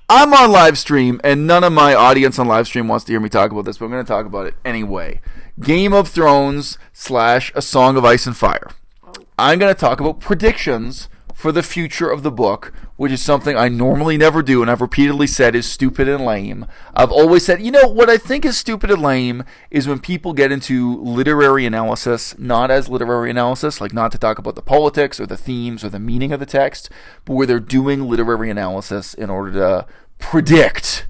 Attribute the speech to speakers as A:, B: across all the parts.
A: I'm on live stream, and none of my audience on live stream wants to hear me talk about this, but I'm going to talk about it anyway. Game of Thrones / A Song of Ice and Fire. I'm going to talk about predictions for the future of the book, which is something I normally never do, and I've repeatedly said is stupid and lame. I've always said, what I think is stupid and lame is when people get into literary analysis, not as literary analysis, like not to talk about the politics or the themes or the meaning of the text, but where they're doing literary analysis in order to predict.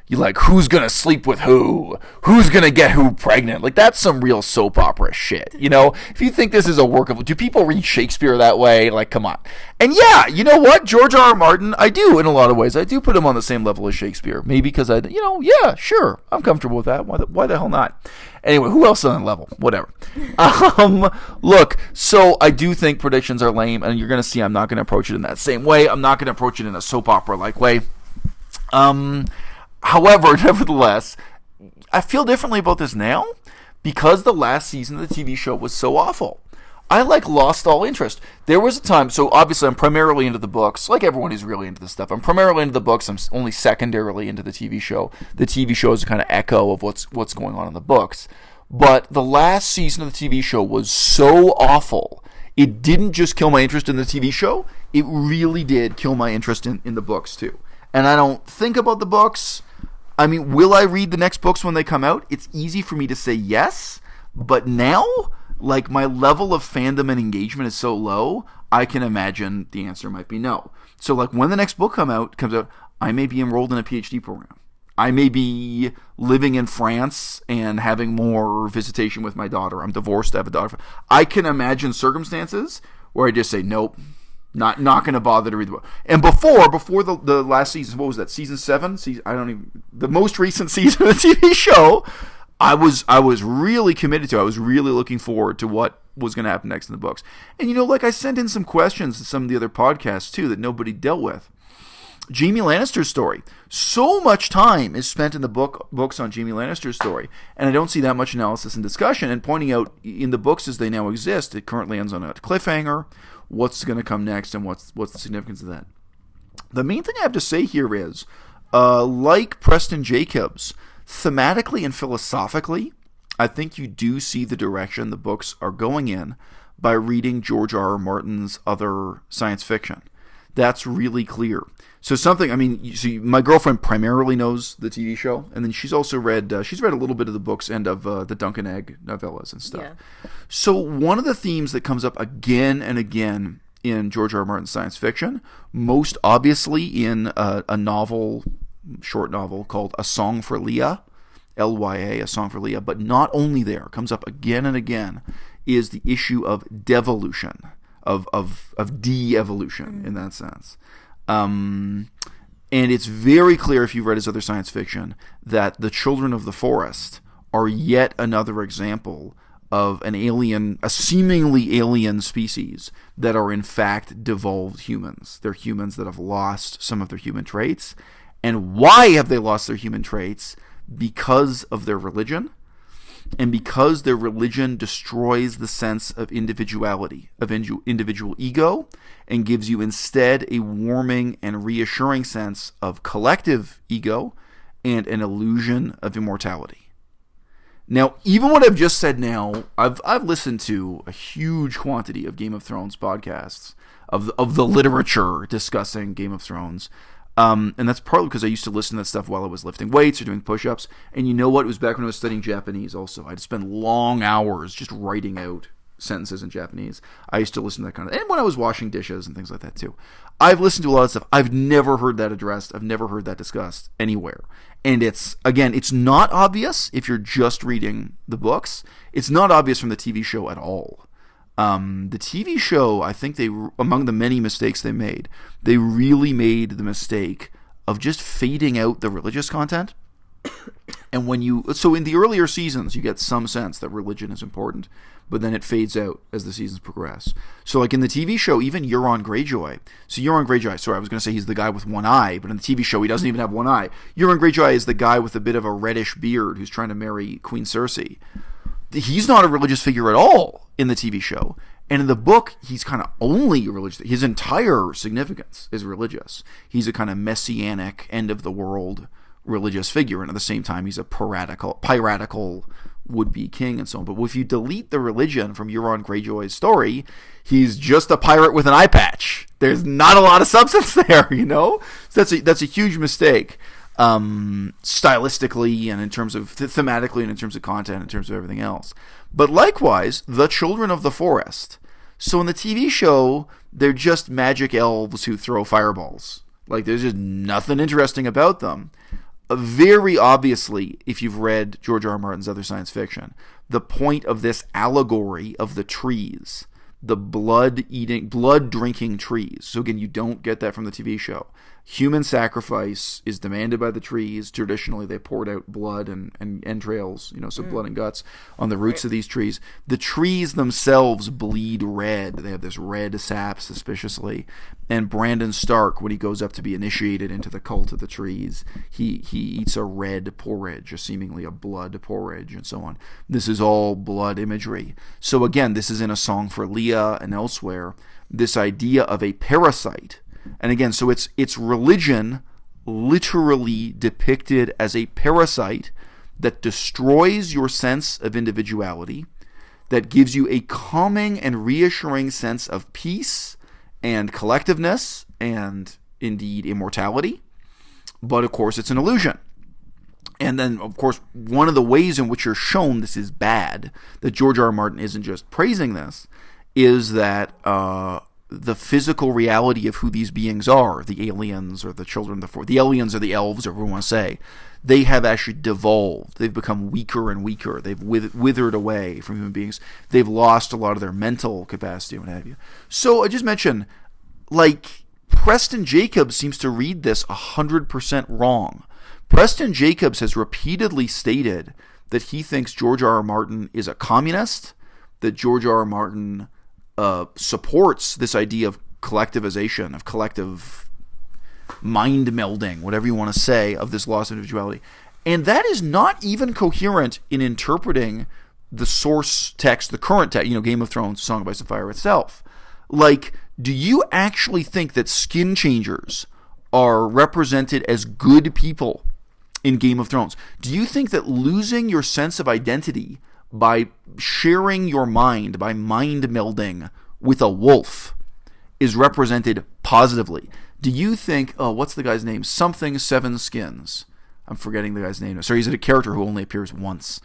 A: You like, who's going to sleep with who? Who's going to get who pregnant? Like, that's some real soap opera shit, If you think this is a work of... Do people read Shakespeare that way? Like, come on. And yeah, you know what? George R.R. Martin, I do in a lot of ways. I do put him on the same level as Shakespeare. Maybe because yeah, sure. I'm comfortable with that. Why the hell not? Anyway, who else on that level? Whatever. Look, so I do think predictions are lame, and you're going to see I'm not going to approach it in that same way. I'm not going to approach it in a soap opera-like way. However, nevertheless, I feel differently about this now because the last season of the TV show was so awful. I lost all interest. There was a time, so obviously I'm primarily into the books, like everyone who's really into this stuff. I'm primarily into the books. I'm only secondarily into the TV show. The TV show is a kind of echo of what's going on in the books. But the last season of the TV show was so awful. It didn't just kill my interest in the TV show. It really did kill my interest in the books too. And I don't think about the books. I mean, will I read the next books when they come out? It's easy for me to say yes, but now, my level of fandom and engagement is so low, I can imagine the answer might be no. So, when the next book comes out, I may be enrolled in a PhD program. I may be living in France and having more visitation with my daughter. I'm divorced, I have a daughter. I can imagine circumstances where I just say, nope. Not going to bother to read the book. And before the last season, what was that? Season 7? The most recent season of the TV show, I was really committed to. I was really looking forward to what was going to happen next in the books. And I sent in some questions to some of the other podcasts too that nobody dealt with. Jaime Lannister's story. So much time is spent in the books on Jaime Lannister's story, and I don't see that much analysis and discussion. And pointing out in the books as they now exist, it currently ends on a cliffhanger. What's going to come next, and what's the significance of that? The main thing I have to say here is, like Preston Jacobs, thematically and philosophically, I think you do see the direction the books are going in by reading George R.R. Martin's other science fiction. That's really clear. So my girlfriend primarily knows the TV show, and then she's also read a little bit of the books and of the Duncan Egg novellas and stuff. Yeah. So one of the themes that comes up again and again in George R. R. Martin's science fiction, most obviously in a short novel called A Song for Leah, L-Y-A, A Song for Leah, but not only there, comes up again and again, is the issue of devolution, of de-evolution in that sense. And it's very clear if you've read his other science fiction that the Children of the Forest are yet another example of a seemingly alien species that are in fact devolved humans. They're humans that have lost some of their human traits. And why have they lost their human traits? Because of their religion. And because their religion destroys the sense of individuality, of individual ego, and gives you instead a warming and reassuring sense of collective ego and an illusion of immortality. Now, even what I've just said now, I've listened to a huge quantity of Game of Thrones podcasts, of the literature discussing Game of Thrones. And that's partly because I used to listen to that stuff while I was lifting weights or doing push-ups. And you know what? It was back when I was studying Japanese also. I'd spend long hours just writing out sentences in Japanese. I used to listen to that kind of... And when I was washing dishes and things like that too. I've listened to a lot of stuff. I've never heard that addressed. I've never heard that discussed anywhere. And it's not obvious if you're just reading the books. It's not obvious from the TV show at all. The TV show, I think among the many mistakes they made, they really made the mistake of just fading out the religious content. And so in the earlier seasons, you get some sense that religion is important, but then it fades out as the seasons progress. So like in the TV show, even Euron Greyjoy. So Euron Greyjoy, sorry, I was going to say he's the guy with one eye, but in the TV show, he doesn't even have one eye. Euron Greyjoy is the guy with a bit of a reddish beard who's trying to marry Queen Cersei. He's not a religious figure at all in the TV show. And in the book, he's kind of only religious. His entire significance is religious. He's a kind of messianic, end-of-the-world religious figure, and at the same time, he's a piratical would-be king and so on. But if you delete the religion from Euron Greyjoy's story, he's just a pirate with an eye patch. There's not a lot of substance there, So that's a huge mistake, stylistically and in terms of thematically and in terms of content, in terms of everything else. But likewise, the Children of the Forest. So in the TV show, they're just magic elves who throw fireballs. Like, there's just nothing interesting about them. Very obviously, if you've read George R.R. Martin's other science fiction, the point of this allegory of the trees, the blood-drinking trees. So again, you don't get that from the TV show. Human sacrifice is demanded by the trees. Traditionally, they poured out blood and entrails, so blood and guts on the roots of these trees. The trees themselves bleed red. They have this red sap, suspiciously. And Brandon Stark, when he goes up to be initiated into the cult of the trees, he eats a red porridge, seemingly a blood porridge, and so on. This is all blood imagery. So again, this is in A Song for Leah and elsewhere, this idea of a parasite. And again, so it's religion literally depicted as a parasite that destroys your sense of individuality, that gives you a calming and reassuring sense of peace and collectiveness and indeed immortality. But of course, it's an illusion. And then, of course, one of the ways in which you're shown this is bad, that George R.R. Martin isn't just praising this, is that the physical reality of who these beings are, the aliens or the children of the forest, the aliens or the elves, or whatever you want to say, they have actually devolved. They've become weaker and weaker. They've withered away from human beings. They've lost a lot of their mental capacity and what have you. So I just mentioned, Preston Jacobs seems to read this 100% wrong. Preston Jacobs has repeatedly stated that he thinks George R.R. Martin is a communist, that George R.R. Martin supports this idea of collectivization, of collective mind melding, whatever you want to say, of this loss of individuality. And that is not even coherent in interpreting the source text, the current text, Game of Thrones, Song of Ice and Fire itself. Do you actually think that skin changers are represented as good people in Game of Thrones? Do you think that losing your sense of identity by sharing your mind, by mind melding with a wolf, is represented positively? Do you think, what's the guy's name? Something Seven Skins. I'm forgetting the guy's name. Sorry, he's a character who only appears once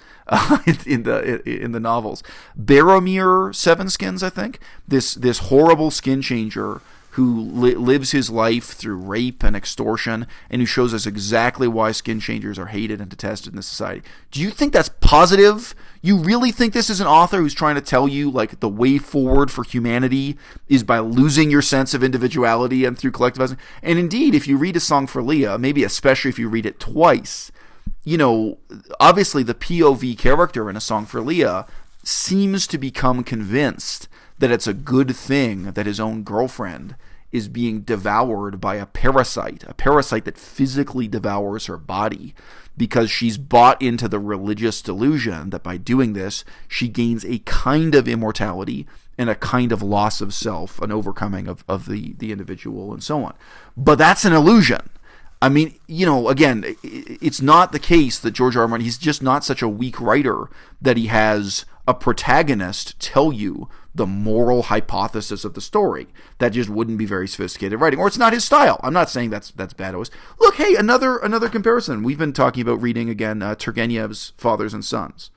A: in the novels. Boromir Seven Skins, I think. This horrible skin changer who lives his life through rape and extortion, and who shows us exactly why skin changers are hated and detested in this society. Do you think that's positive? You really think this is an author who's trying to tell you, the way forward for humanity is by losing your sense of individuality and through collectivizing? And indeed, if you read A Song for Leah, maybe especially if you read it twice, obviously the POV character in A Song for Leah seems to become convinced that it's a good thing that his own girlfriend is being devoured by a parasite that physically devours her body, because she's bought into the religious delusion that by doing this, she gains a kind of immortality and a kind of loss of self, an overcoming of the individual and so on. But that's an illusion. I mean, again, it's not the case that George R.R. Martin, he's just not such a weak writer that he has a protagonist tell you the moral hypothesis of the story. That just wouldn't be very sophisticated writing, or it's not his style. I'm not saying that's bad always. Look, hey, another comparison. We've been talking about reading again Turgenev's Fathers and Sons.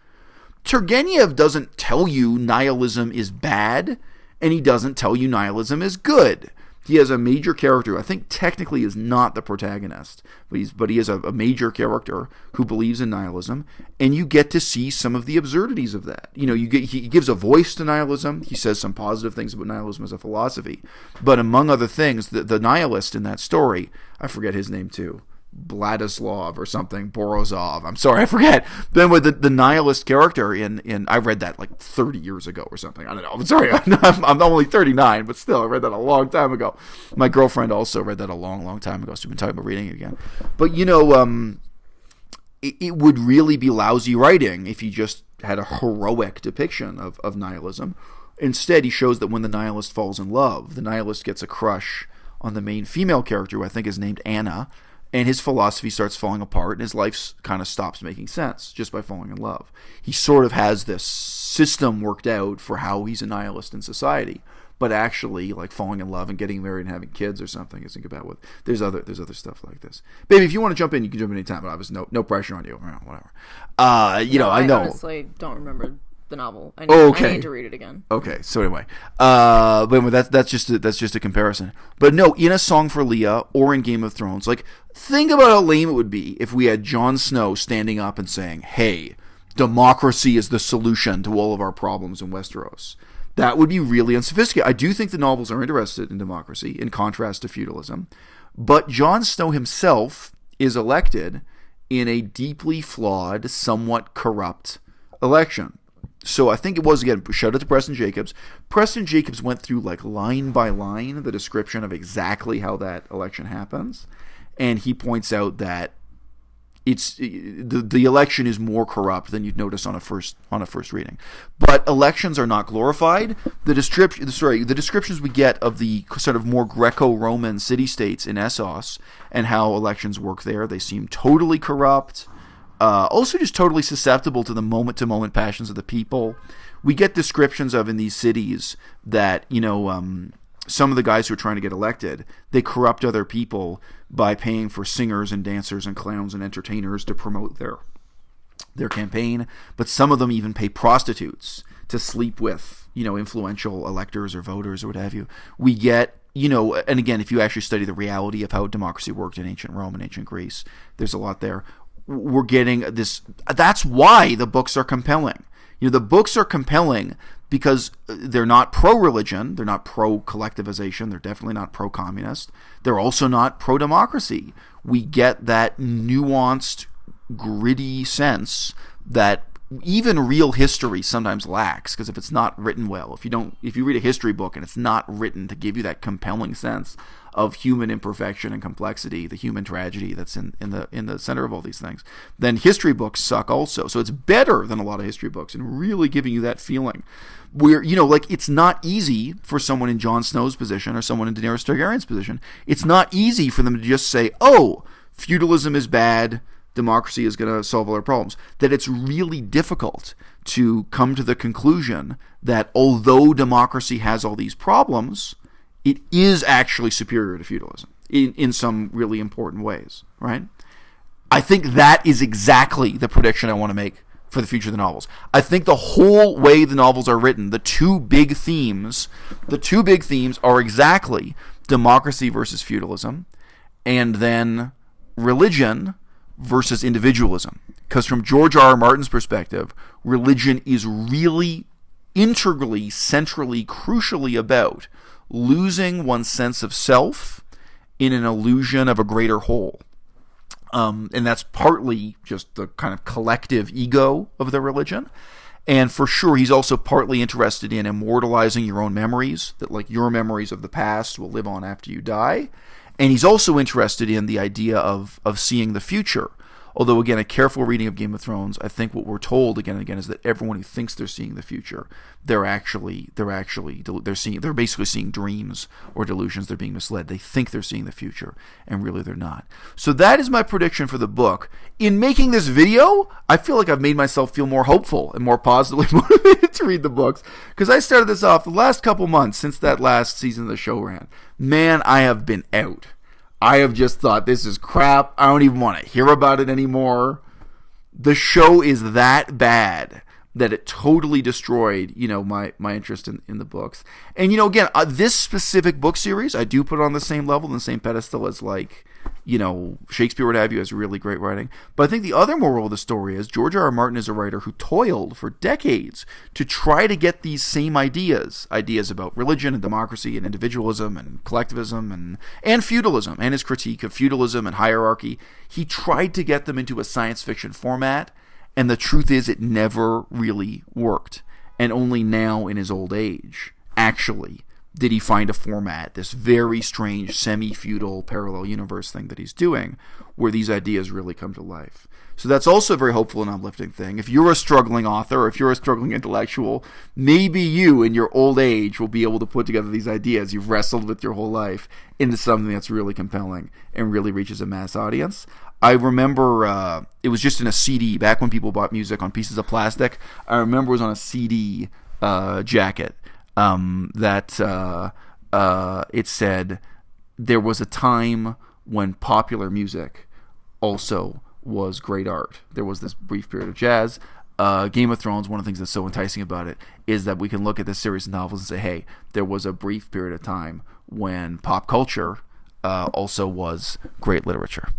A: Turgenev doesn't tell you nihilism is bad, and he doesn't tell you nihilism is good. He has a major character, I think technically is not the protagonist, but he is a major character who believes in nihilism, and you get to see some of the absurdities of that. He gives a voice to nihilism. He says some positive things about nihilism as a philosophy, but among other things, the nihilist in that story, I forget his name too, Vladislav or something, Borisov. I'm sorry, I forget. Then with the nihilist character in I read that 30 years ago or something. I don't know. I'm sorry. I'm only 39, but still, I read that a long time ago. My girlfriend also read that a long, long time ago, so we've been talking about reading it again. But, it would really be lousy writing if you just had a heroic depiction of nihilism. Instead, he shows that when the nihilist falls in love, the nihilist gets a crush on the main female character, who I think is named Anna, and his philosophy starts falling apart, and his life kind of stops making sense just by falling in love. He sort of has this system worked out for how he's a nihilist in society, but actually, like, falling in love and getting married and having kids or something isn't about what. There's other stuff like this. Baby, if you want to jump in, you can jump in anytime, but obviously no pressure on you. Whatever. I know.
B: I honestly don't remember the novel. I need to read it again.
A: Okay, so anyway, but that's just a comparison. But no, in A Song for Leah or in Game of Thrones, like, think about how lame it would be if we had Jon Snow standing up and saying, "Hey, democracy is the solution to all of our problems in Westeros." That would be really unsophisticated. I do think the novels are interested in democracy, in contrast to feudalism, but Jon Snow himself is elected in a deeply flawed, somewhat corrupt election. So I think it was, again, shout out to Preston Jacobs. Preston Jacobs went through, like, line by line the description of exactly how that election happens, and he points out that it's the election is more corrupt than you'd notice on a first reading. But elections are not glorified. The descriptions we get of the sort of more Greco-Roman city-states in Essos and how elections work there, they seem totally corrupt. Also just totally susceptible to the moment-to-moment passions of the people. We get descriptions of, in these cities, that, some of the guys who are trying to get elected, they corrupt other people by paying for singers and dancers and clowns and entertainers to promote their campaign. But some of them even pay prostitutes to sleep with, influential electors or voters or what have you. We get, and again, if you actually study the reality of how democracy worked in ancient Rome and ancient Greece, there's a lot there. We're getting this. That's why the books are compelling. The books are compelling because they're not pro-religion, they're not pro-collectivization, they're definitely not pro-communist, they're also not pro-democracy. We get that nuanced, gritty sense that even real history sometimes lacks, because if it's not written well, if you read a history book and it's not written to give you that compelling sense of human imperfection and complexity, the human tragedy that's in the center of all these things, then history books suck also. So it's better than a lot of history books in really giving you that feeling where, it's not easy for someone in Jon Snow's position or someone in Daenerys Targaryen's position. It's not easy for them to just say, oh, feudalism is bad, democracy is going to solve all our problems. That it's really difficult to come to the conclusion that although democracy has all these problems, it is actually superior to feudalism in some really important ways, right? I think that is exactly the prediction I want to make for the future of the novels. I think the whole way the novels are written, the two big themes are exactly democracy versus feudalism, and then religion versus individualism. Because from George R.R. Martin's perspective, religion is really integrally, centrally, crucially about losing one's sense of self in an illusion of a greater whole. And that's partly just the kind of collective ego of the religion. And for sure, he's also partly interested in immortalizing your own memories, that, like, your memories of the past will live on after you die. And he's also interested in the idea of seeing the future. Although, again, a careful reading of Game of Thrones, I think what we're told again and again is that everyone who thinks they're seeing the future, they're basically seeing dreams or delusions. They're being misled. They think they're seeing the future, and really they're not. So that is my prediction for the book. In making this video, I feel like I've made myself feel more hopeful and more positively motivated to read the books, because I started this off the last couple months since that last season of the show ran. Man, I have been out. I have just thought, this is crap. I don't even want to hear about it anymore. The show is that bad that it totally destroyed, my interest in the books. And, again, this specific book series, I do put on the same level, and the same pedestal as, like, Shakespeare, what have you, has really great writing. But I think the other moral of the story is George R.R. Martin is a writer who toiled for decades to try to get these same ideas about religion and democracy and individualism and collectivism and feudalism, and his critique of feudalism and hierarchy. He tried to get them into a science fiction format, and the truth is it never really worked. And only now in his old age, actually, did he find a format, this very strange semi-feudal parallel universe thing that he's doing, where these ideas really come to life. So that's also a very hopeful and uplifting thing. If you're a struggling author, or if you're a struggling intellectual, maybe you in your old age will be able to put together these ideas you've wrestled with your whole life into something that's really compelling and really reaches a mass audience. I remember it was just in a CD, back when people bought music on pieces of plastic. I remember it was on a CD jacket that it said, there was a time when popular music also was great art. There was this brief period of jazz. Game of Thrones, one of the things that's so enticing about it is that we can look at this series of novels and say, hey, there was a brief period of time when pop culture also was great literature.